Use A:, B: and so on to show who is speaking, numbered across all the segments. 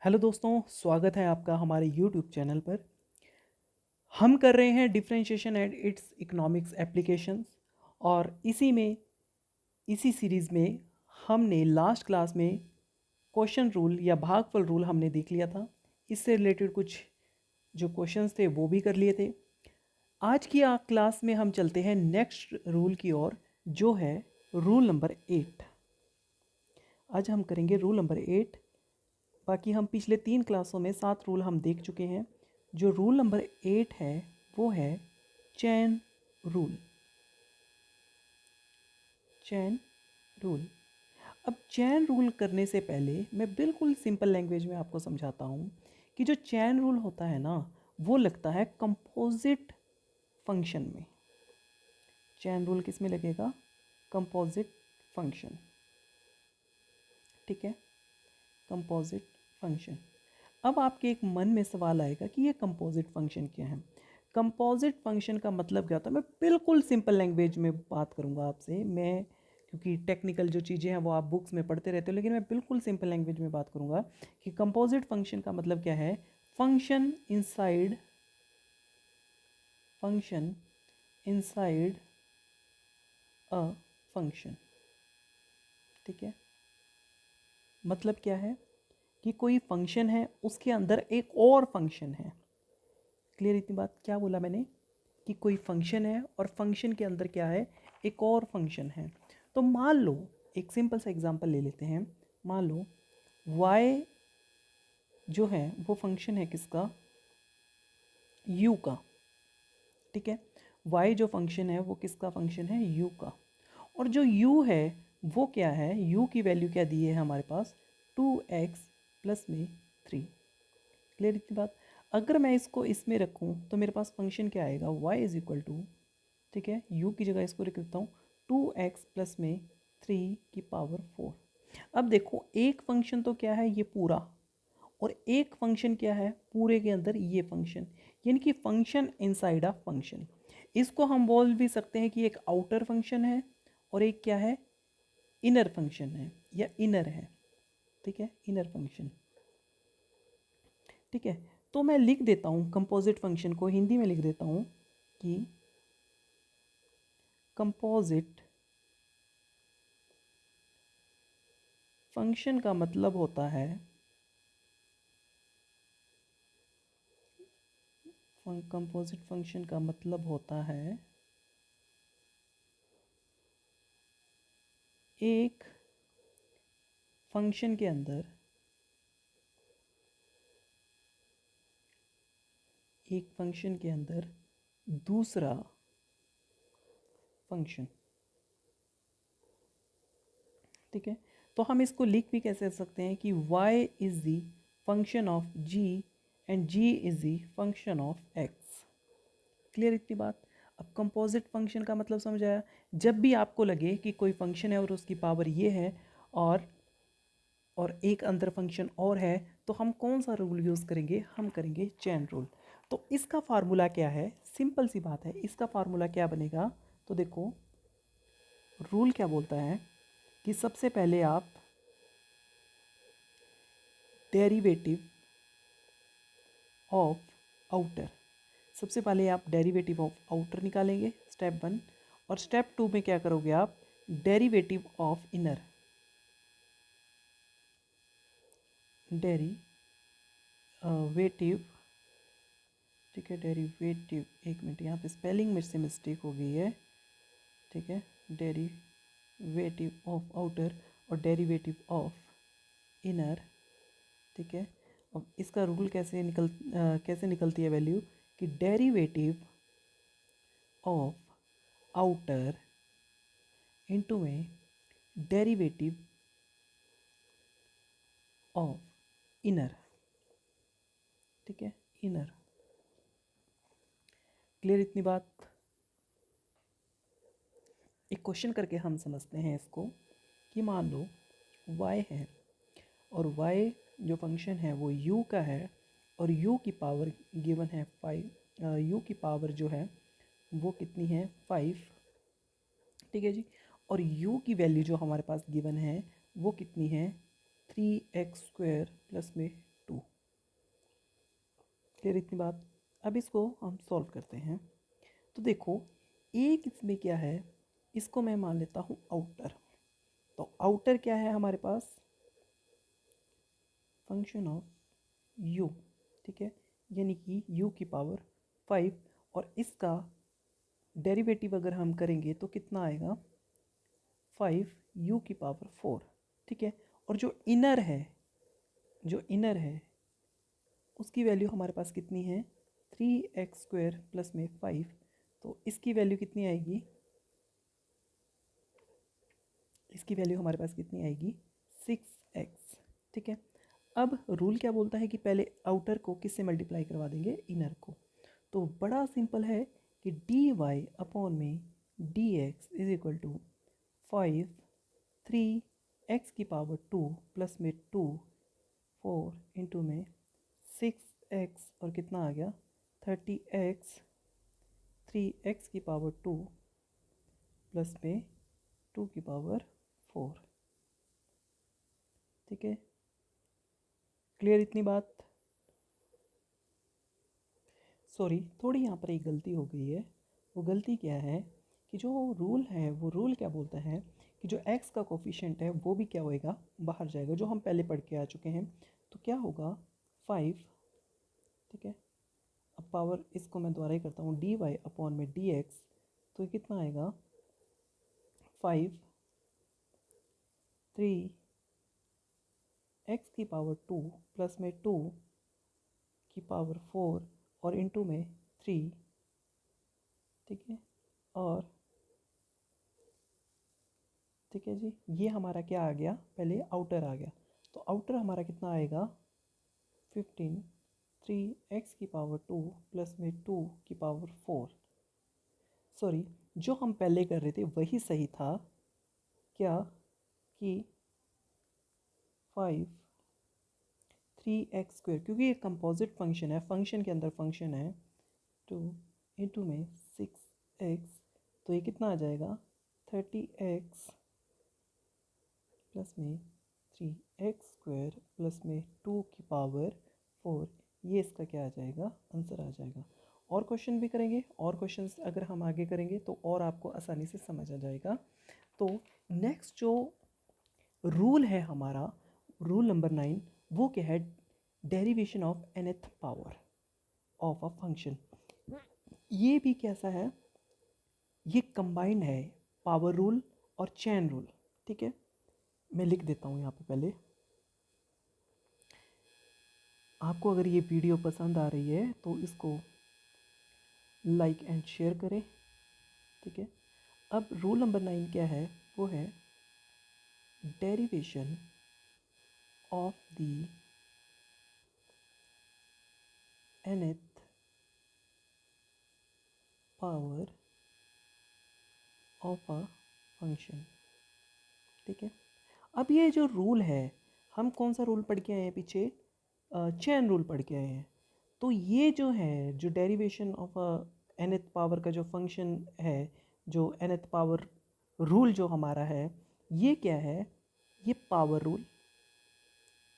A: Hello दोस्तों, स्वागत है आपका हमारे यूट्यूब चैनल पर। हम कर रहे हैं differentiation and it's economics applications. और इसी सीरीज़ में हमने लास्ट क्लास में क्वेश्चन रूल या भागफल रूल हमने देख लिया था। इससे रिलेटेड कुछ जो क्वेश्चंस थे वो भी कर लिए थे। आज की क्लास में हम चलते हैं नेक्स्ट रूल की ओर, जो है रूल नंबर 8। आज हम करेंगे रूल नंबर 8। बाकी हम पिछले 3 क्लासों में 7 रूल हम देख चुके हैं। जो रूल नंबर 8 है वो है चैन रूल। Chain rule. अब चैन रूल करने से पहले मैं बिल्कुल सिंपल लैंग्वेज में आपको समझाता हूँ कि जो चैन रूल होता है ना, वो लगता है कंपोजिट फंक्शन में। चैन रूल किस में लगेगा? Composite function. ठीक है, कंपोजिट फंक्शन। अब आपके एक मन में सवाल आएगा कि ये कंपोजिट फंक्शन क्या है। कंपोजिट फंक्शन का मतलब क्या होता है? मैं बिल्कुल सिंपल लैंग्वेज में बात करूँगा आपसे। मैं क्योंकि टेक्निकल जो चीज़ें हैं वो आप बुक्स में पढ़ते रहते हो, लेकिन मैं बिल्कुल सिंपल लैंग्वेज में बात करूँगा कि कंपोजिट फंक्शन का मतलब क्या है। Function inside a function. ठीक है, मतलब क्या है कि कोई फंक्शन है, उसके अंदर एक और फंक्शन है। क्लियर इतनी बात? क्या बोला मैंने कि कोई फंक्शन है और फंक्शन के अंदर क्या है, एक और फंक्शन है। तो मान लो, एक सिंपल सा एग्जांपल ले लेते हैं। मान लो y जो है वो फंक्शन है किसका? u का। ठीक है, y जो फंक्शन है वो किसका फंक्शन है? u का। और जो u है वो क्या है? u की वैल्यू क्या दी है हमारे पास? 2x प्लस में 3। क्लियर इतनी बात? अगर मैं इसको इसमें रखूँ तो मेरे पास फंक्शन क्या आएगा? y इज इक्वल टू, ठीक है, u की जगह इसको लिख देता हूँ 2x प्लस में 3 की पावर 4। अब देखो, एक फंक्शन तो क्या है, ये पूरा, और एक फंक्शन क्या है पूरे के अंदर, ये फंक्शन। यानी कि फंक्शन इनसाइड ऑफ फंक्शन। इसको हम बोल भी सकते हैं कि एक आउटर फंक्शन है और एक क्या है, इनर फंक्शन है या इनर है। ठीक है, इनर फंक्शन। ठीक है, तो मैं लिख देता हूँ कंपोजिट फंक्शन को हिंदी में लिख देता हूँ कि कंपोजिट फंक्शन का मतलब होता है, कंपोजिट फंक्शन का मतलब होता है एक फंक्शन के अंदर दूसरा फंक्शन। ठीक है, तो हम इसको लिख भी कैसे सकते हैं कि y is the function of g and g is the function of x। Clear इतनी बात? अब कंपोजिट फंक्शन का मतलब समझ आया? जब भी आपको लगे कि कोई फंक्शन है और उसकी पावर ये है और एक अंदर फंक्शन और है, तो हम कौन सा रूल यूज़ करेंगे? हम करेंगे चैन रूल। तो इसका फार्मूला क्या है? सिंपल सी बात है, इसका फार्मूला क्या बनेगा? तो देखो, रूल क्या बोलता है कि सबसे पहले आप डेरिवेटिव ऑफ आउटर, सबसे पहले आप डेरिवेटिव ऑफ आउटर निकालेंगे, स्टेप 1। और स्टेप 2 में क्या करोगे आप? Derivative of inner. डेरिवेटिव, ठीक है, डेरिवेटिव, एक मिनट, यहाँ पे स्पेलिंग में से मिस्टेक हो गई है। ठीक है, डेरिवेटिव ऑफ आउटर और डेरिवेटिव ऑफ इनर। ठीक है, अब इसका रूल कैसे निकलती है वैल्यू कि डेरिवेटिव ऑफ आउटर इनटू में डेरिवेटिव ऑफ इनर। ठीक है, इनर। क्लियर इतनी बात? एक क्वेश्चन करके हम समझते हैं इसको कि मान लो y है और y जो फंक्शन है वो u का है और u की पावर गिवन है 5। u की पावर जो है वो कितनी है? 5। ठीक है जी, और u की वैल्यू जो हमारे पास गिवन है वो कितनी है? 3x स्क्वायर प्लस में 2। क्लियर इतनी बात। अब इसको हम सॉल्व करते हैं। तो देखो एक इसमें क्या है, इसको मैं मान लेता हूँ आउटर। तो आउटर क्या है हमारे पास, फंक्शन ऑफ u, ठीक है, यानी कि u की पावर 5, और इसका डेरिवेटिव अगर हम करेंगे तो कितना आएगा, 5 u की पावर 4, ठीक है। और जो इनर है उसकी वैल्यू हमारे पास कितनी है, 3x² प्लस में 5, तो इसकी वैल्यू कितनी आएगी, इसकी वैल्यू हमारे पास कितनी आएगी, 6x, ठीक है। अब रूल क्या बोलता है कि पहले आउटर को किससे मल्टीप्लाई करवा देंगे, इनर को। तो बड़ा सिंपल है कि dy अपॉन में dx is equal to 5 3x की पावर 2 प्लस में 2 4 इंटू में 6x और कितना आ गया 30x 3x की पावर 2 प्लस में 2 की पावर 4, ठीक है। क्लियर इतनी बात। सॉरी, थोड़ी यहाँ पर एक गलती हो गई है। वो गलती क्या है कि जो रूल है वो रूल क्या बोलता है कि जो x का कोफिशिएंट है वो भी क्या होएगा, बाहर जाएगा, जो हम पहले पढ़ के आ चुके हैं। तो क्या होगा 5, ठीक है। अब पावर इसको मैं दोबारा ही करता हूँ, dy अपॉन में dx, तो कितना आएगा 5 3x की पावर 2 प्लस में 2 की पावर 4 और इंटू में 3, ठीक है। और ठीक है जी, ये हमारा क्या आ गया, पहले आउटर आ गया। तो आउटर हमारा कितना आएगा 15 3x की पावर 2 प्लस में 2 की पावर 4। सॉरी, जो हम पहले कर रहे थे वही सही था, क्या कि 5 3x², क्योंकि ये कंपोजिट फंक्शन है, फंक्शन के अंदर फंक्शन है, 2 इंटू में 6x, तो ये कितना आ जाएगा 30x प्लस में 3x² प्लस में 2 की पावर 4, ये इसका क्या आ जाएगा, आंसर आ जाएगा। और क्वेश्चन भी करेंगे, और क्वेश्चंस अगर हम आगे करेंगे तो और आपको आसानी से समझ आ जाएगा। तो नेक्स्ट जो रूल है हमारा, रूल नंबर 9, वो क्या है, derivation of nth power of a function. ये भी कैसा है, ये कंबाइंड है पावर रूल और चेन रूल, ठीक है। मैं लिख देता हूँ यहाँ पे पहले। आपको अगर ये वीडियो पसंद आ रही है तो इसको लाइक एंड शेयर करें, ठीक है। अब रूल नंबर 9 क्या है, वो है derivation of the nth power of a function, ठीक है। अब ये जो रूल है, हम कौन सा रूल पढ़ के आए हैं पीछे, चेन रूल पढ़ के आए हैं। तो ये जो है, जो डेरिवेशन ऑफ nth पावर का जो फंक्शन है, जो nth पावर रूल जो हमारा है, ये क्या है, ये पावर रूल,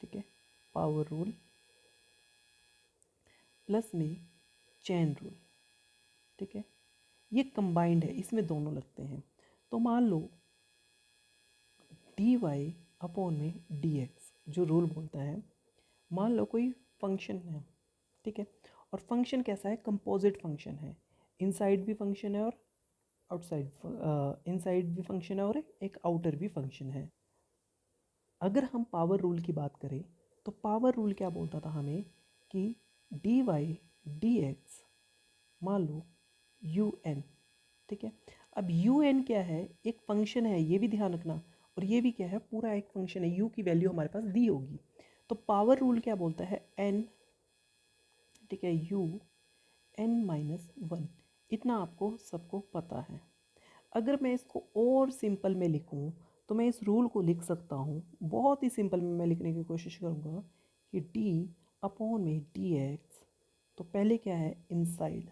A: ठीक है, पावर रूल प्लस में चेन रूल, ठीक है। ये कंबाइंड है, इसमें दोनों लगते हैं। तो मान लो dy अपॉन में dx जो रूल बोलता है, मान लो कोई फंक्शन है, ठीक है, और फंक्शन कैसा है, कंपोजिट फंक्शन है, इनसाइड भी फंक्शन है और आउटसाइड, इनसाइड भी फंक्शन है और एक आउटर भी फंक्शन है। अगर हम पावर रूल की बात करें तो पावर रूल क्या बोलता था हमें कि dy dx मान लो un, ठीक है। अब un क्या है, एक फंक्शन है, ये भी ध्यान रखना, और ये भी क्या है, पूरा एक फंक्शन है, u की वैल्यू हमारे पास दी होगी। तो पावर रूल क्या बोलता है, n, ठीक है, u n-1, इतना आपको सबको पता है। अगर मैं इसको और सिंपल में लिखूं तो मैं इस रूल को लिख सकता हूं, बहुत ही सिंपल में मैं लिखने की कोशिश करूंगा कि d अपॉन में dx, तो पहले क्या है इनसाइड,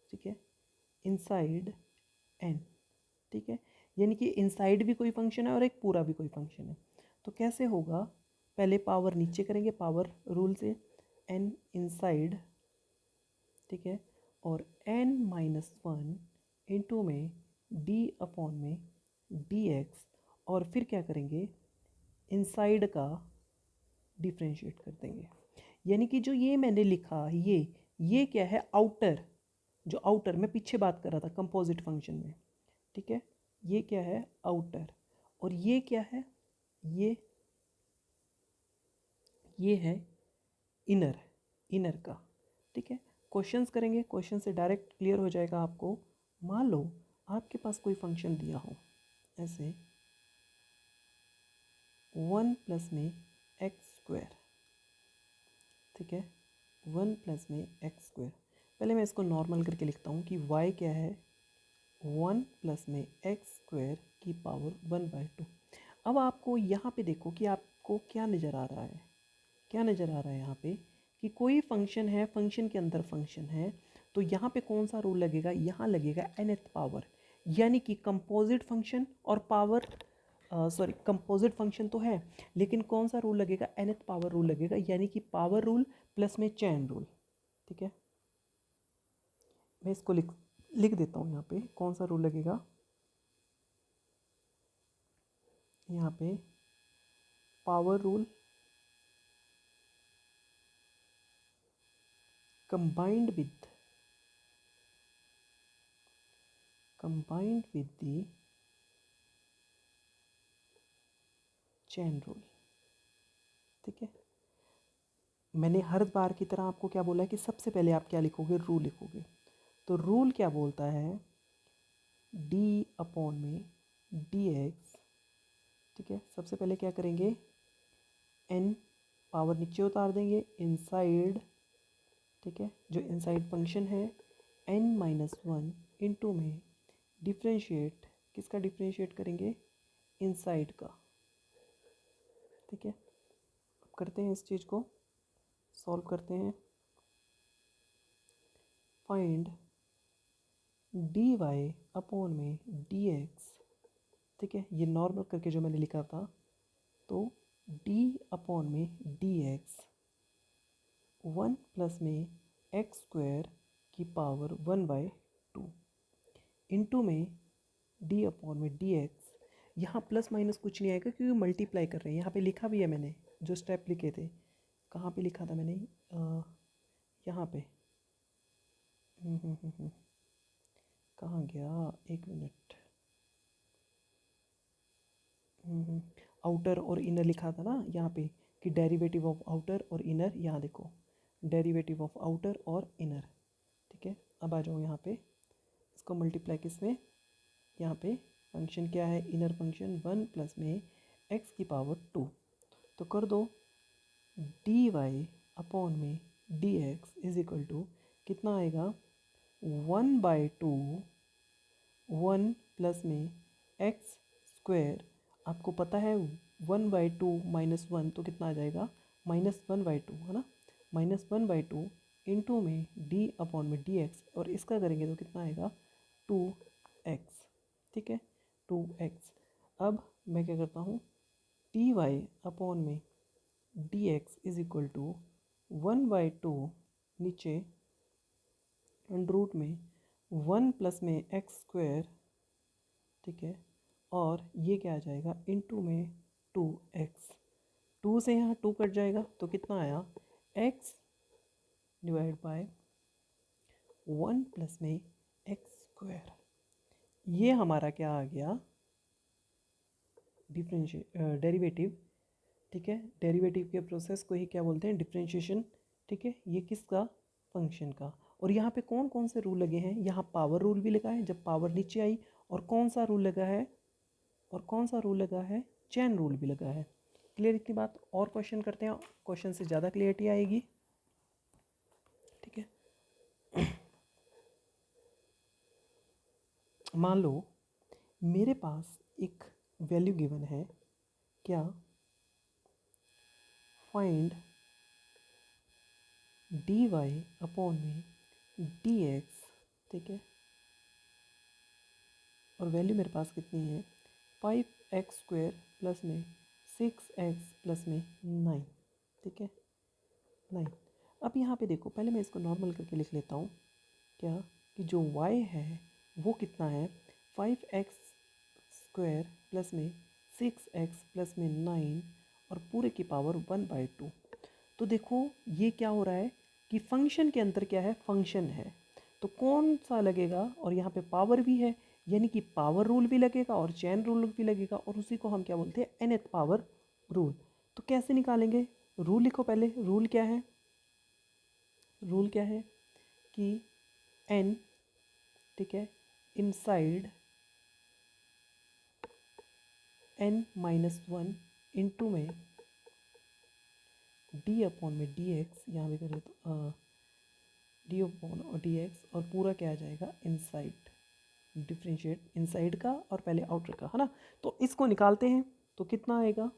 A: ठीक है, इनसाइड n, ठीक है, यानी कि इनसाइड भी कोई फंक्शन है और एक पूरा भी कोई फंक्शन है। तो कैसे होगा, पहले पावर नीचे करेंगे पावर रूल से, n इनसाइड ठीक है, और n-1 इंटू में d अपॉन में dx, और फिर क्या करेंगे, इनसाइड का डिफ्रेंशिएट कर देंगे। यानी कि जो ये मैंने लिखा ये क्या है, आउटर, जो आउटर मैं पीछे बात कर रहा था कंपोजिट फंक्शन में, ठीक है, ये क्या है आउटर, और ये क्या है, ये है इनर, इनर का, ठीक है। क्वेश्चंस करेंगे, क्वेश्चन से डायरेक्ट क्लियर हो जाएगा आपको। मान लो आपके पास कोई फंक्शन दिया हो ऐसे 1 प्लस में एक्स स्क्वायर, ठीक है, 1 प्लस में एक्स स्क्वायर। पहले मैं इसको नॉर्मल करके लिखता हूँ कि y क्या है, 1 प्लस में एक्स स्क्वायर की पावर 1/2। अब आपको यहाँ पे देखो कि आपको क्या नज़र आ रहा है, क्या नज़र आ रहा है यहाँ पे, कि कोई फंक्शन है, फंक्शन के अंदर फंक्शन है, तो यहाँ पे कौन सा रूल लगेगा, यहाँ लगेगा nth पावर। यानी कि कंपोजिट फंक्शन और पावर, सॉरी कंपोजिट फंक्शन तो है, लेकिन कौन सा रूल लगेगा, nth पावर रूल लगेगा, यानी कि पावर रूल प्लस में चैन रूल, ठीक है। मैं इसको लिख देता हूँ यहाँ पे कौन सा रूल लगेगा, यहाँ पे power rule combined with the chain rule, ठीक है। मैंने हर बार की तरह आपको क्या बोला है कि सबसे पहले आप क्या लिखोगे, रूल लिखोगे। तो रूल क्या बोलता है, d अपॉन में dx, ठीक है। सबसे पहले क्या करेंगे, n पावर नीचे उतार देंगे, इनसाइड, ठीक है, जो इनसाइड फंक्शन है n-1 इंटू में डिफ्रेंशिएट, किसका डिफ्रेंशिएट करेंगे, इनसाइड का, ठीक है। अब करते हैं इस चीज़ को, सॉल्व करते हैं। फाइंड dy अपॉन में dx, ठीक है, ये नॉर्मल करके जो मैंने लिखा था, तो d अपॉन में dx 1 प्लस में एक्स स्क्वायर की पावर 1/2 इंटू में d अपॉन में dx। यहाँ प्लस माइनस कुछ नहीं आएगा क्योंकि मल्टीप्लाई कर रहे हैं, यहाँ पे लिखा भी है मैंने जो स्टेप लिखे थे। कहाँ पे लिखा था मैंने, यहाँ पे, कहाँ गया, एक मिनट, आउटर और इनर लिखा था ना यहाँ पे, कि डेरिवेटिव ऑफ आउटर और इनर, यहाँ देखो डेरिवेटिव ऑफ आउटर और इनर, ठीक है। अब आ जाओ यहाँ पे, इसको मल्टीप्लाई किस में, यहाँ पे फंक्शन क्या है, इनर फंक्शन 1 प्लस में एक्स की पावर 2, तो कर दो डी वाई अपॉन में d x is equal to कितना आएगा, 1/2 1 प्लस में एक्स स्क्वायर, आपको पता है 1/2 -1 तो कितना आ जाएगा, -1/2, है ना, -1/2 इंटू में डी अपॉन में डी एक्स, और इसका करेंगे तो कितना आएगा 2x, ठीक है, 2x। अब मैं क्या करता हूँ, टी वाई अपॉन में d x is equal to 1/2 नीचे अंडर रूट में 1 प्लस में एक्स स्क्वायर, ठीक है, और ये क्या आ जाएगा इंटू में 2x, 2 से यहाँ 2 कट जाएगा तो कितना आया, x डिवाइड बाय 1 प्लस में एक्स स्क्वायर। ये हमारा क्या आ गया, डेरिवेटिव, ठीक है। डेरिवेटिव के प्रोसेस को ही क्या बोलते हैं, डिफरेंशिएशन, ठीक है। ये किसका, फंक्शन का। और यहाँ पे कौन कौन से रूल लगे हैं, यहाँ पावर रूल भी लगा है जब पावर नीचे आई, और कौन सा रूल लगा है, और कौन सा रूल लगा है, चैन रूल भी लगा है। क्लियर इतनी बात, और क्वेश्चन करते हैं, क्वेश्चन से ज़्यादा क्लियरिटी आएगी, ठीक है। मान लो मेरे पास एक वैल्यू गिवन है, क्या, फाइंड डी वाई अपॉन में डी एक्स, ठीक है, और वैल्यू मेरे पास कितनी है, 5x² प्लस में 6x प्लस में 9, ठीक है, 9। अब यहाँ पे देखो, पहले मैं इसको नॉर्मल करके लिख लेता हूँ। क्या कि जो y है वो कितना है, 5x² प्लस में 6x प्लस में 9 और पूरे की पावर 1/2। तो देखो ये क्या हो रहा है कि फंक्शन के अंदर क्या है, फंक्शन है, तो कौन सा लगेगा, और यहाँ पे पावर भी है, यानी कि पावर रूल भी लगेगा और चेन रूल भी लगेगा, और उसी को हम क्या बोलते हैं, nth पावर रूल। तो कैसे निकालेंगे, रूल लिखो पहले। रूल क्या है, रूल क्या है कि n, ठीक है, इनसाइड n-1 इंटू में d अपॉन में dx, यहाँ भी करें तो d अपॉन और dx, और पूरा क्या आ जाएगा, इनसाइड, डिफ्रेंशिएट इनसाइड का और पहले आउटर का, है ना। तो इसको निकालते हैं, तो कितना आएगा,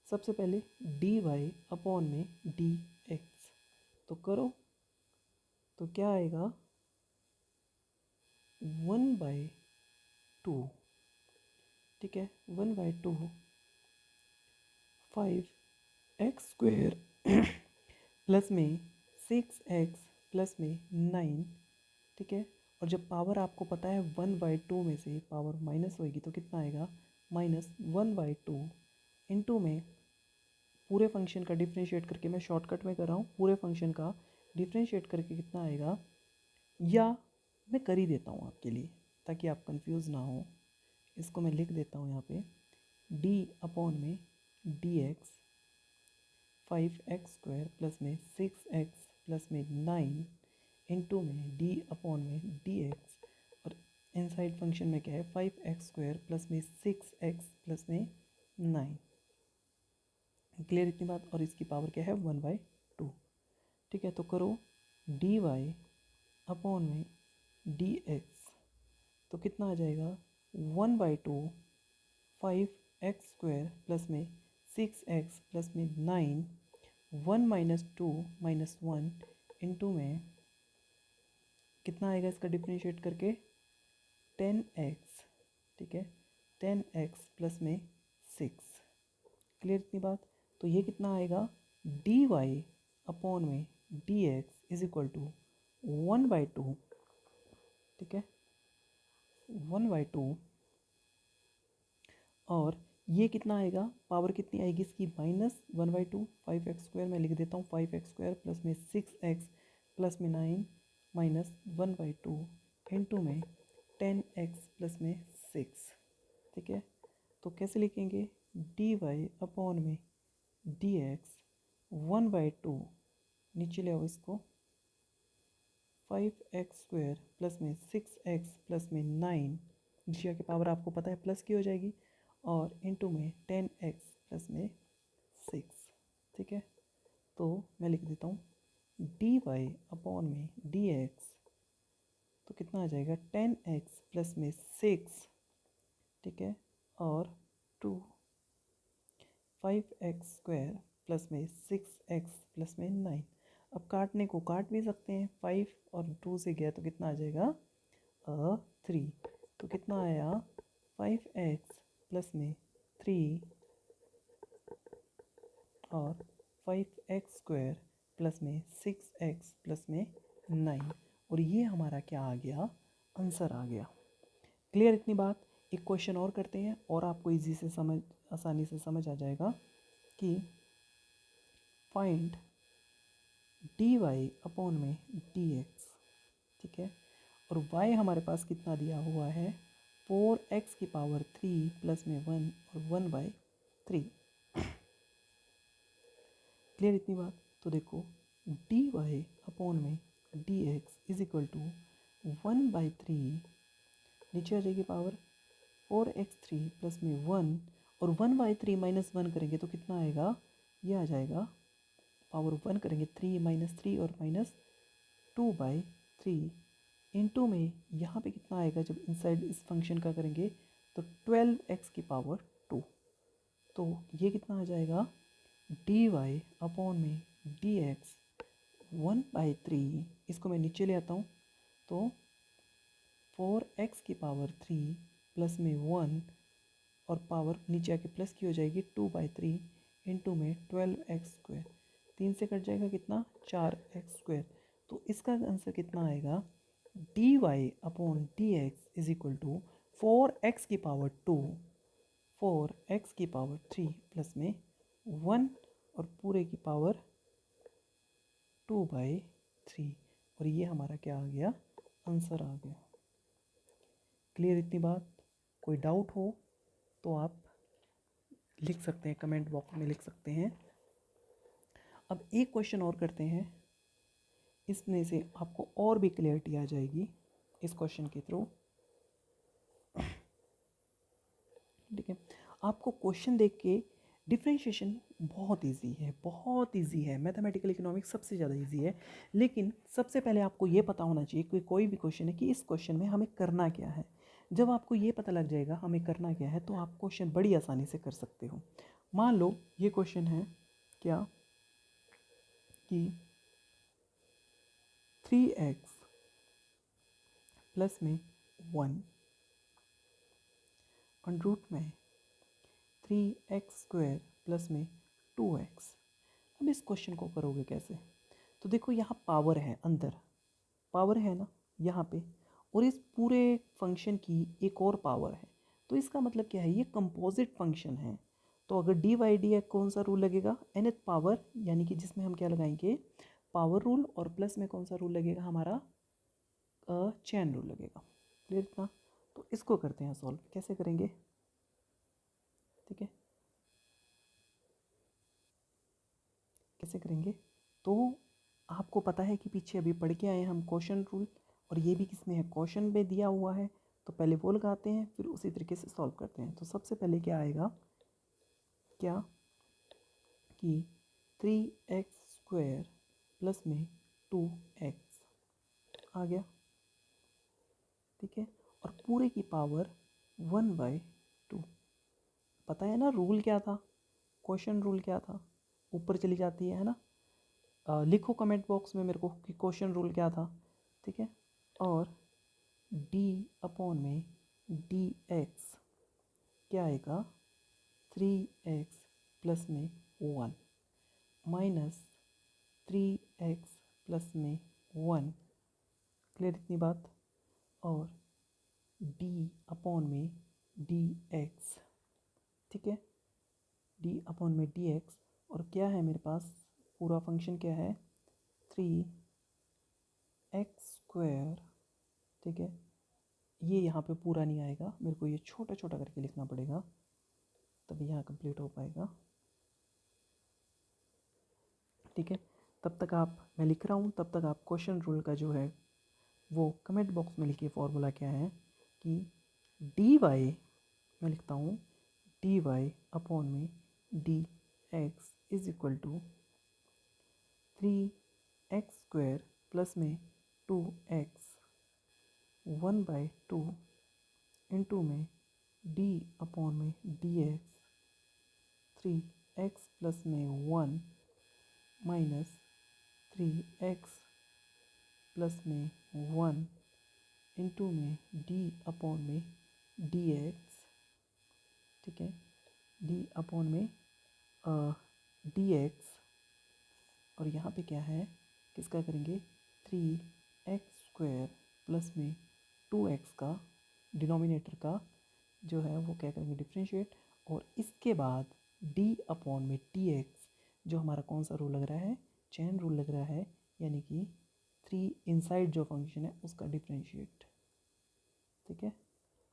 A: सबसे पहले dy अपॉन में dx, तो करो, तो क्या आएगा 1/2, ठीक है, 1/2 5x² प्लस में 6x प्लस में 9, ठीक है। और जब पावर आपको पता है 1/2 में से पावर माइनस होएगी तो कितना आएगा, -1/2 इंटू में पूरे फंक्शन का डिफ्रेंशिएट करके, मैं शॉर्टकट में कर रहा हूँ, पूरे फंक्शन का डिफ्रेंशिएट करके कितना आएगा, या मैं कर ही देता हूँ आपके लिए ताकि आप कंफ्यूज ना हो, इसको मैं लिख देता हूँ यहाँ पे, d अपॉन में dx 5x² प्लस में 6x प्लस में 9 इंटू में d अपॉन में dx, और इनसाइड फंक्शन में क्या है, 5x² प्लस में 6x प्लस में 9। क्लियर इतनी बात, और इसकी पावर क्या है 1/2, ठीक है। तो करो dy अपॉन में dx, तो कितना आ जाएगा 1/2 5x² प्लस में 6x प्लस में 9, 1 - 2 - 1 इंटू में कितना आएगा इसका डिफ्रेंशिएट करके 10x, ठीक है, 10x प्लस में 6। क्लियर इतनी बात, तो ये कितना आएगा dy अपॉन में dx इज इक्वल टू 1/2, ठीक है, 1/2, और ये कितना आएगा, पावर कितनी आएगी इसकी, -1/2, 5x² मैं लिख देता हूँ, 5x² प्लस में 6x प्लस में 9 -1/2 इंटू में 10x प्लस में 6, ठीक है। तो कैसे लिखेंगे, dy अपॉन में dx 1/2, नीचे ले आओ इसको, 5x² प्लस में 6x प्लस में 9, नीचे की पावर आपको पता है प्लस की हो जाएगी, और इंटू में 10x प्लस में 6, ठीक है। तो मैं लिख देता हूँ dy अपॉन में dx, तो कितना आ जाएगा 10x प्लस में 6, ठीक है, और 2 5x² प्लस में 6x प्लस में 9। अब काटने को काट भी सकते हैं, 5 और 2 से गया तो कितना आ जाएगा 3, तो कितना आया 5x प्लस में 3 और 5x² प्लस में 6x प्लस में 9, और ये हमारा क्या आ गया, आंसर आ गया। क्लियर इतनी बात, एक क्वेश्चन और करते हैं और आपको इजी से समझ, आसानी से समझ आ जाएगा कि फाइंड dy अपॉन में dx, ठीक है, और y हमारे पास कितना दिया हुआ है, 4x की पावर 3 प्लस में 1 और 1/3। क्लियर इतनी बात, तो देखो dy अपॉन में dx इज इक्वल टू 1/3, नीचे आ जाएगी पावर 4x3 प्लस में 1, और 1/3 -1 करेंगे तो कितना आएगा, ये आ जाएगा, पावर 1 करेंगे 3 - 3 और -2/3 इंटू में यहाँ पे कितना आएगा, जब इनसाइड इस फंक्शन का करेंगे तो 12x की पावर 2, तो ये कितना आ जाएगा dy अपॉन में dx 1/3, इसको मैं नीचे ले आता हूँ, तो 4x की पावर 3 प्लस में 1, और पावर नीचे आके प्लस की हो जाएगी 2/3 इंटू में 12x², 3 से कट जाएगा कितना, 4x²। तो इसका आंसर कितना आएगा, dy upon d x is equal to 4x⁴, 4x⁴ plus में 1 और पूरे की पावर 2/3। और ये हमारा क्या आ गया, आंसर आ गया। क्लियर इतनी बात? कोई डाउट हो तो आप लिख सकते हैं, कमेंट बॉक्स में लिख सकते हैं। अब एक क्वेश्चन और करते हैं, इसमें से आपको और भी क्लियरिटी आ जाएगी इस क्वेश्चन के थ्रू। ठीक है, आपको क्वेश्चन देख के डिफरेंशिएशन बहुत इजी है, बहुत इजी है। मैथमेटिकल इकोनॉमिक्स सबसे ज़्यादा इजी है। लेकिन सबसे पहले आपको ये पता होना चाहिए कि कोई भी क्वेश्चन है कि इस क्वेश्चन में हमें करना क्या है। जब आपको ये पता लग जाएगा हमें करना क्या है, तो आप क्वेश्चन बड़ी आसानी से कर सकते हो। मान लो ये क्वेश्चन है क्या कि 3x प्लस में 1 और रूट में 3x² प्लस में 2x। अब इस क्वेश्चन को करोगे कैसे? तो देखो यहाँ पावर है, अंदर पावर है ना यहाँ पे, और इस पूरे फंक्शन की एक और पावर है। तो इसका मतलब क्या है, ये कंपोजिट फंक्शन है। तो अगर डी वाई डी कौन सा रूल लगेगा, nth पावर, यानी कि जिसमें हम क्या लगाएंगे, पावर रूल, और प्लस में कौन सा रूल लगेगा हमारा, चेन रूल लगेगा। क्लियर इतना? तो इसको करते हैं सॉल्व, कैसे करेंगे? ठीक है, कैसे करेंगे? तो आपको पता है कि पीछे अभी पढ़ के आए हैं हम क्वेश्चन रूल, और ये भी किस में है, क्वेश्चन में दिया हुआ है। तो पहले वो लगाते हैं, फिर उसी तरीके से सॉल्व करते हैं। तो सबसे पहले क्या आएगा, क्या कि 3x² प्लस में 2x आ गया। ठीक है, और पूरे की पावर 1/2। पता है ना रूल क्या था, क्वेश्चन रूल क्या था, ऊपर चली जाती है ना। लिखो कमेंट बॉक्स में मेरे को कि क्वेश्चन रूल क्या था। ठीक है, और d अपॉन में dx क्या आएगा, 3x प्लस में 1 माइनस 3x प्लस में 1। क्लियर इतनी बात? और d अपॉन में dx, ठीक है, d अपॉन में dx, और क्या है मेरे पास, पूरा फंक्शन क्या है, 3x²। ठीक है, ये यहाँ पे पूरा नहीं आएगा, मेरे को ये छोटा छोटा करके लिखना पड़ेगा, तभी यहाँ कंप्लीट हो पाएगा। ठीक है, तब तक आप, मैं लिख रहा हूँ तब तक आप क्वेश्चन रूल का जो है वो कमेंट बॉक्स में लिखिए। फॉर्मूला क्या है कि dy, मैं लिखता हूँ dy अपॉन में dx is equal to 3x² plus में 2x 1/2 इंटू में d अपॉन में dx 3x प्लस में 1 माइनस 3x प्लस में 1 इंटू में d अपॉन में dx। ठीक है, d अपॉन में dx, और यहाँ पे क्या है, किसका करेंगे, 3x² प्लस में 2x का डिनोमिनेटर का जो है वो क्या करेंगे, डिफ्रेंशिएट। और इसके बाद d अपॉन में dx, जो हमारा कौन सा रूल लग रहा है, चेन रूल लग रहा है, यानी कि 3 इनसाइड जो फंक्शन है उसका डिफ्रेंशिएट। ठीक है,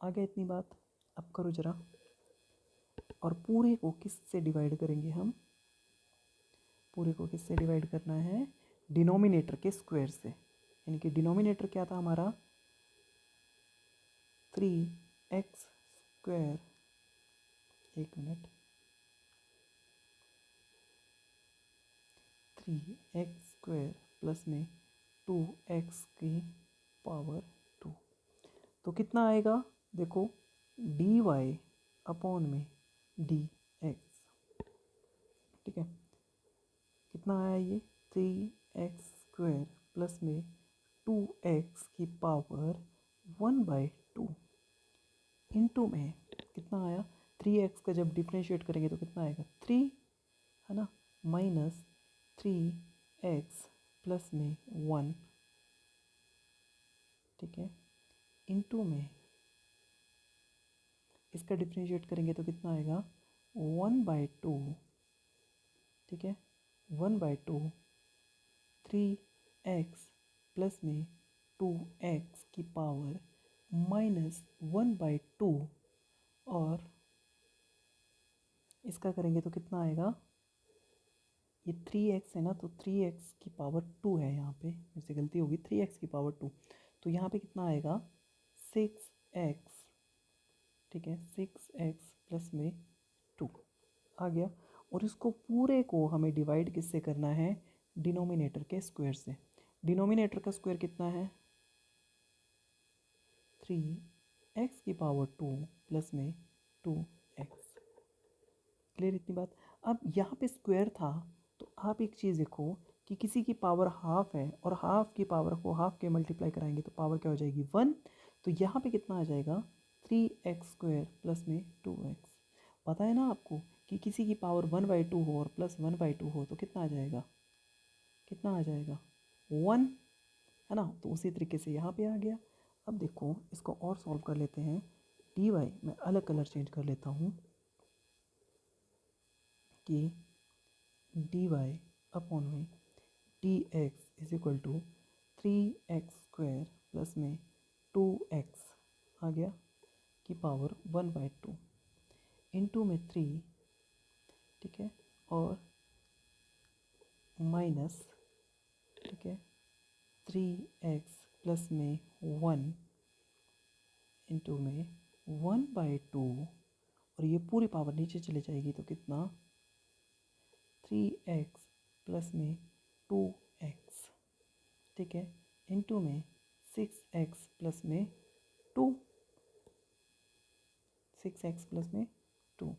A: आगे इतनी बात। अब करो जरा, और पूरे को किस से डिवाइड करेंगे हम, पूरे को किससे डिवाइड करना है, डिनोमिनेटर के स्क्वायर से। यानी कि डिनोमिनेटर क्या था हमारा, 3x², एक मिनट, 3x² प्लस में 2x की पावर 2। तो कितना आएगा, देखो dy अपॉन में dx। ठीक है, कितना आया ये, 3x² प्लस में 2x की पावर 1/2 इंटू में कितना आया, 3x का जब डिफ्रेंशिएट करेंगे तो कितना आएगा, 3, है ना, माइनस 3x प्लस में 1, ठीक है, इनटू में इसका डिफ्रेंशिएट करेंगे तो कितना आएगा 1/2, ठीक है, 1/2 3x प्लस में 2x की पावर -1/2, और इसका करेंगे तो कितना आएगा, ये 3x है ना, तो 3x की पावर 2 है, यहाँ पे मेरे से गलती होगी, 3x की पावर 2, तो यहाँ पे कितना आएगा 6x, ठीक है, 6x प्लस में 2 आ गया। और इसको पूरे को हमें डिवाइड किससे करना है, डिनोमिनेटर के स्क्वायर से। डिनोमिनेटर का स्क्वायर कितना है 3x की पावर 2 प्लस में 2x। क्लियर इतनी बात। अब यहाँ पे स्क्वायर था, तो आप एक चीज़ देखो कि किसी की पावर हाफ है और हाफ की पावर को हाफ के मल्टीप्लाई कराएंगे तो पावर क्या हो जाएगी 1, तो यहाँ पे कितना आ जाएगा 3x² प्लस में 2x। पता है ना आपको कि किसी की पावर 1/2 हो और प्लस 1/2 हो तो कितना आ जाएगा, कितना आ जाएगा 1, है ना। तो उसी तरीके से यहाँ पे आ गया। अब देखो इसको और सॉल्व कर लेते हैं। dy मैं अलग कलर चेंज कर लेता हूँ कि dy अपॉन में dx is equal to 3x² plus में 2x आ गया की पावर 1/2 इंटू में 3, ठीक है, और माइनस, ठीक है, 3x प्लस में 1 इंटू में 1/2, और ये पूरी पावर नीचे चले जाएगी तो कितना 3x प्लस में 2x, ठीक है, इंटू में 6x प्लस में 2, 6x प्लस में 2।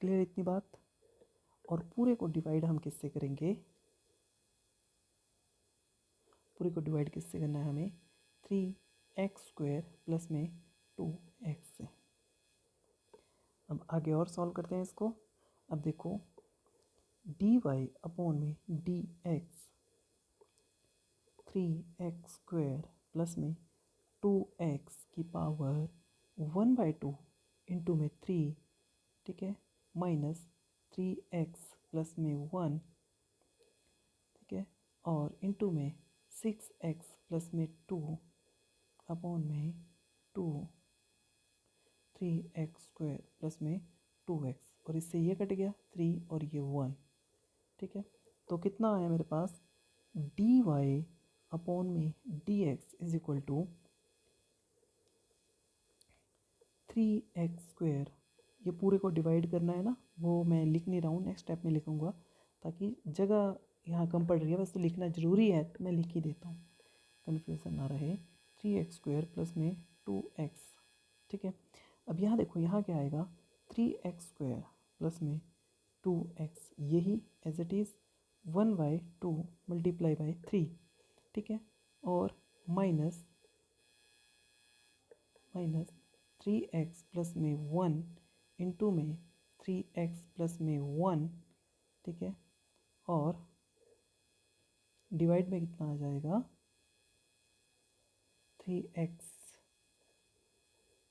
A: क्लियर इतनी बात। और पूरे को डिवाइड हम किससे करेंगे, पूरे को डिवाइड किससे करना है हमें 3x² प्लस में 2x से। अब आगे और सॉल्व करते हैं इसको। अब देखो dy अपॉन में dx 3x² प्लस में 2x की पावर 1/2 इंटू में 3, ठीक है, माइनस 3x प्लस में 1, ठीक है, और इंटू में 6x प्लस में 2 अपॉन में 2 3x² प्लस में 2x, और इससे ये कट गया 3 और ये 1, ठीक है। तो कितना आया मेरे पास dy अपॉन में dx is equal to 3x²। ये पूरे को डिवाइड करना है ना, वो मैं लिख नहीं रहा हूँ, नेक्स्ट स्टेप में लिखूँगा, ताकि जगह यहाँ कम पड़ रही है, बस तो लिखना ज़रूरी है तो मैं लिख ही देता हूँ, कन्फ्यूज़न ना रहे। 3x² प्लस में 2x, ठीक है। अब यहाँ देखो यहाँ क्या आएगा 3x² प्लस में 2x, यही as it is 1/2 multiply by 3, ठीक है, और माइनस 3x प्लस में 1 इंटू में 3x प्लस में 1, ठीक है, और डिवाइड में कितना आ जाएगा 3x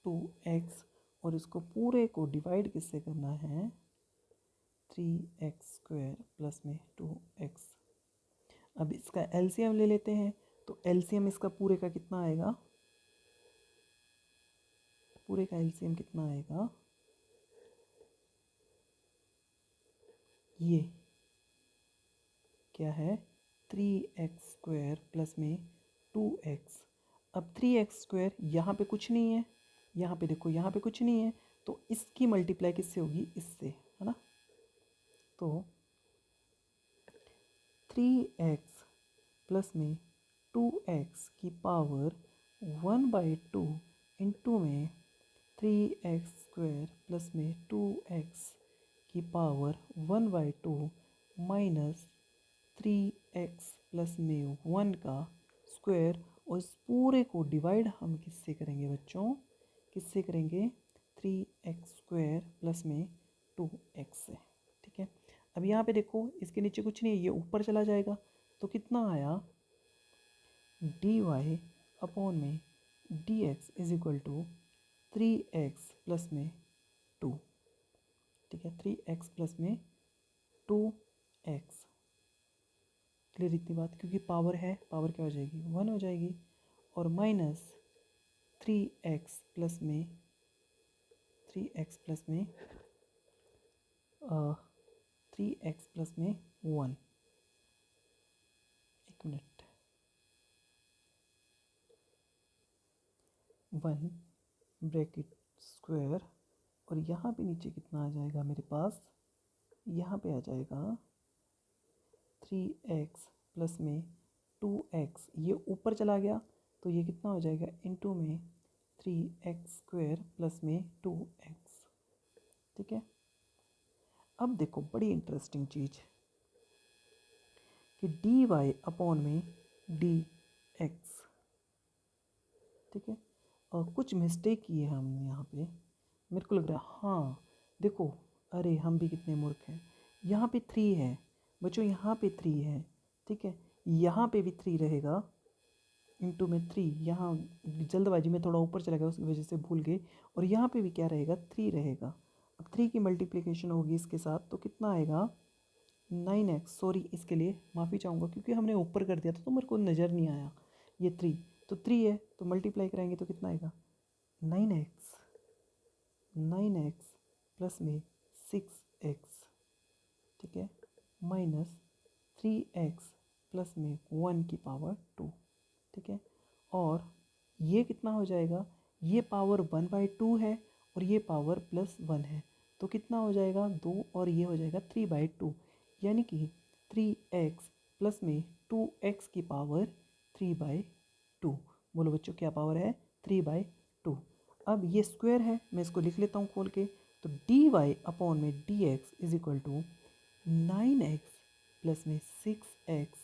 A: 2x, और इसको पूरे को डिवाइड किससे करना है 3x² प्लस में 2x। अब इसका एलसीएम ले लेते हैं, तो एलसीएम इसका पूरे का कितना आएगा, पूरे का एलसीएम कितना आएगा, ये क्या है 3x² प्लस में 2x। अब 3x² यहाँ पे कुछ नहीं है, यहाँ पे देखो यहाँ पे कुछ नहीं है, तो इसकी मल्टीप्लाई किससे होगी, इससे, है ना। तो 3x प्लस में 2x की पावर 1/2 इंटू में 3x² प्लस में 2x की पावर 1/2 माइनस 3x प्लस में 1 का स्क्वायर, और इस पूरे को डिवाइड हम किससे करेंगे बच्चों, किससे करेंगे 3x² प्लस में 2x से, ठीक है। अब यहाँ पे देखो इसके नीचे कुछ नहीं है, ये ऊपर चला जाएगा तो कितना आया, डी वाई अपॉन में d x is equal to 3x plus में 2। ठीक है, 3x प्लस में 2x। क्लियर इतनी बात, क्योंकि पावर है, पावर क्या हो जाएगी 1 हो जाएगी, और माइनस 3x प्लस में 3x प्लस में 3x प्लस में 1। एक मिनट, 1 ब्रैकेट स्क्वायर, और यहाँ पे नीचे कितना आ जाएगा मेरे पास, यहाँ पे आ जाएगा 3x प्लस में 2x, ये ऊपर चला गया तो ये कितना हो जाएगा इनटू में 3x स्क्वायर प्लस में 2x। ठीक है, अब देखो बड़ी इंटरेस्टिंग चीज़ कि डी वाई अपॉन में डी एक्स। ठीक है, और कुछ मिस्टेक की है हमने यहाँ पे, मेरे को लग रहा है, हाँ देखो, अरे हम भी कितने मूर्ख हैं, यहाँ पे 3 है बच्चों, यहाँ पे 3 है। ठीक है, यहाँ पे भी 3 रहेगा इंटू में 3, यहाँ जल्दबाजी में थोड़ा ऊपर चला गया उसकी वजह से भूल गए, और यहाँ पे भी क्या रहेगा 3 रहेगा। अब 3 की मल्टीप्लिकेशन होगी इसके साथ तो कितना आएगा 9x। सॉरी इसके लिए माफ़ी चाहूँगा, क्योंकि हमने ऊपर कर दिया था तो मेरे को नज़र नहीं आया ये 3, तो 3 है तो मल्टीप्लाई कराएंगे तो कितना आएगा 9x, 9x प्लस में 6x। ठीक है, माइनस 3x प्लस में 1 की पावर 2। ठीक है, और ये कितना हो जाएगा, ये पावर 1/2 है और ये पावर +1 है, तो कितना हो जाएगा 2, और ये हो जाएगा 3/2, यानी कि 3x प्लस में 2x की पावर 3/2। बोलो बच्चों क्या पावर है 3/2। अब ये स्क्वायर है, मैं इसको लिख लेता हूँ खोल के, तो डी वाई अपॉन में d x is equal to 9x plus में 6x।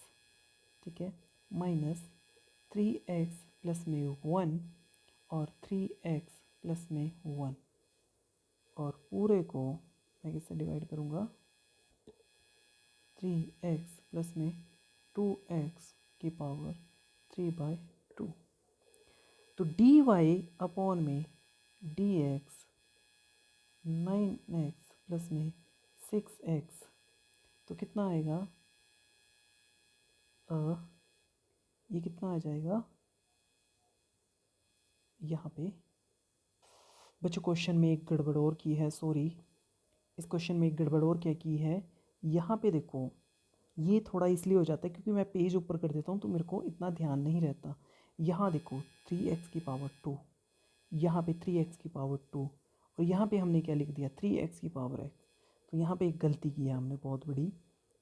A: ठीक है, माइनस 3x प्लस में 1 और 3x प्लस में 1, और पूरे को मैं किससे डिवाइड करूँगा, 3x प्लस में 2x की पावर 3/2। तो डी वाई अपॉन में डी एक्स 9x प्लस में 6x, तो कितना आएगा, ये कितना आ जाएगा यहाँ पे। बच्चों क्वेश्चन में एक गड़बड़ और की है, सॉरी, इस क्वेश्चन में एक गड़बड़ और क्या की है, यहाँ पे देखो ये थोड़ा इसलिए हो जाता है क्योंकि मैं पेज ऊपर कर देता हूँ तो मेरे को इतना ध्यान नहीं रहता। यहाँ देखो 3x की पावर 2, यहाँ पे 3x की पावर 2, और यहाँ पे हमने क्या लिख दिया 3x की पावर x, तो यहाँ पे एक गलती की है हमने बहुत बड़ी।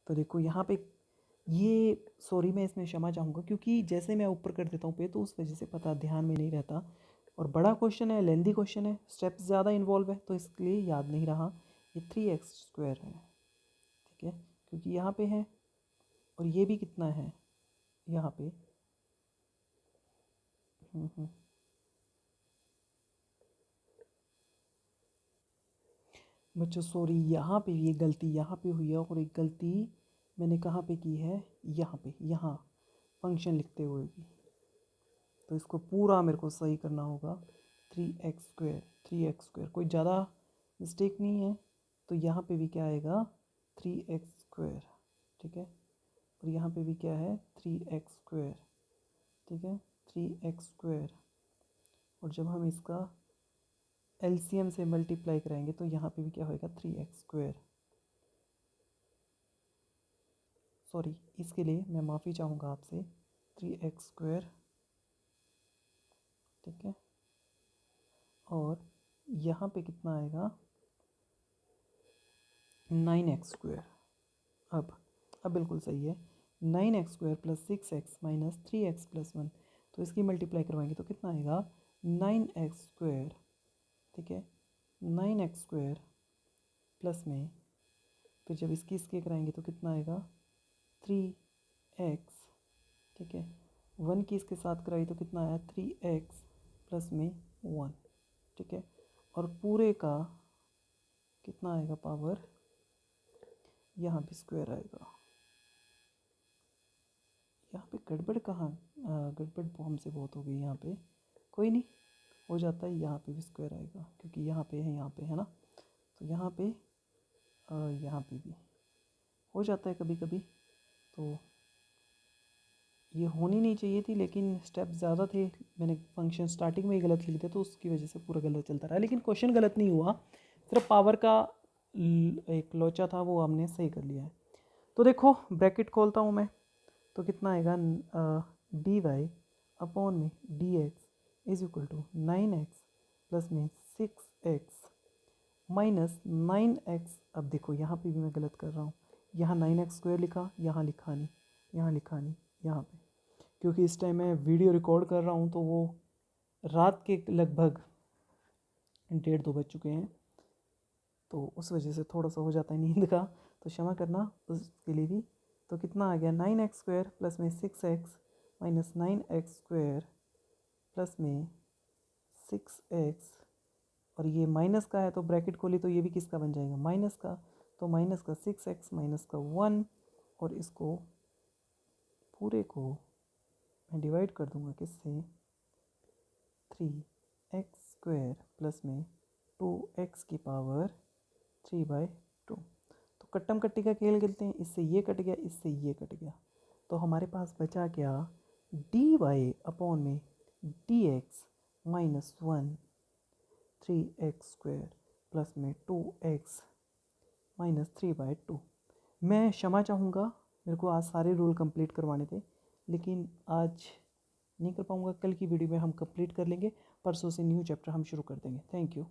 A: तो देखो यहाँ पे ये, सॉरी मैं इसमें क्षमा चाहूँगा क्योंकि जैसे मैं ऊपर कर देता हूँ पे तो उस वजह से पता ध्यान में नहीं रहता, और बड़ा क्वेश्चन है, लेंदी क्वेश्चन है, स्टेप्स ज़्यादा इन्वॉल्व है तो इसलिए याद नहीं रहा। ये 3x स्क्वायर है, ठीक है, क्योंकि यहाँ पे है, और ये भी कितना है यहाँ पे, बच्चों सॉरी यहाँ पे ये गलती यहाँ पे हुई है, और एक गलती मैंने कहाँ पे की है, यहाँ पे, यहाँ फंक्शन लिखते हुए भी, तो इसको पूरा मेरे को सही करना होगा। 3x स्क्वायर, 3x स्क्वायर, कोई ज़्यादा मिस्टेक नहीं है, तो यहाँ पे भी क्या आएगा 3x स्क्वायर। ठीक है, और यहाँ पे भी क्या है 3x स्क्वायर। ठीक है, 3x स्क्वायर, और जब हम इसका एलसीएम से मल्टीप्लाई कराएंगे तो यहाँ पे भी क्या होएगा 3x स्क्वायर। सॉरी इसके लिए मैं माफ़ी चाहूँगा आपसे, 3x स्क्वायर। ठीक है, और यहाँ पे कितना आएगा 9x स्क्वायर। अब बिल्कुल सही है, 9x square plus 6x minus 3x plus 1, तो इसकी मल्टीप्लाई करवाएंगे तो कितना आएगा 9x स्क्वायर। ठीक है, 9x स्क्वायर प्लस में, फिर जब इसके कराएंगे तो कितना आएगा 3x। ठीक है, 1 की इसके साथ कराई तो कितना आया 3x प्लस में 1। ठीक है, और पूरे का कितना आएगा पावर यहाँ भी स्क्वायर आएगा। यहाँ पे गड़बड़ कहाँ, गड़बड़ हमसे बहुत हो गई यहाँ पे, कोई नहीं, हो जाता है। यहाँ पे भी स्क्वायर आएगा क्योंकि यहाँ पे है ना, तो यहाँ पे यहाँ पे भी हो जाता है कभी कभी। तो ये होनी नहीं चाहिए थी, लेकिन स्टेप ज़्यादा थे, मैंने फंक्शन स्टार्टिंग में ही गलत लिख दिया, तो उसकी वजह से पूरा गलत चलता रहा। लेकिन क्वेश्चन गलत नहीं हुआ, सिर्फ पावर का एक लोचा था, वो हमने सही कर लिया है। तो देखो ब्रैकेट खोलता हूँ मैं, तो कितना आएगा, डी वाई अपॉन में d x is equal to 9x plus में 6x माइनस 9x। अब देखो यहाँ पे भी मैं गलत कर रहा हूँ, यहाँ 9x स्क्वायर लिखा, यहाँ लिखा नहीं, यहाँ लिखा नहीं, यहाँ पे, क्योंकि इस टाइम मैं वीडियो रिकॉर्ड कर रहा हूँ, तो वो रात के लगभग 1:30-2 बज चुके हैं, तो उस वजह से थोड़ा सा हो जाता है नींद का, तो क्षमा करना उसके लिए भी। तो कितना आ गया, 9x स्क्वायर प्लस में 6x minus 9x square plus में 6x, और ये माइनस का है तो ब्रैकेट खोली, तो ये भी किसका बन जाएगा, माइनस का, तो माइनस का 6x माइनस का 1, और इसको पूरे को मैं डिवाइड कर दूंगा किससे, 3x स्क्वायर प्लस में 2x की पावर 3/2। तो कट्टम कट्टी का खेल खेलते हैं, इससे ये कट गया, इससे ये कट गया, तो हमारे पास बचा क्या, डी वाई अपॉन में d x minus 1 3x square plus में 2x माइनस 3/2। मैं क्षमा चाहूँगा, मेरे को आज सारे रूल कंप्लीट करवाने थे, लेकिन आज नहीं कर पाऊँगा, कल की वीडियो में हम कंप्लीट कर लेंगे, परसों से न्यू चैप्टर हम शुरू कर देंगे। Thank you.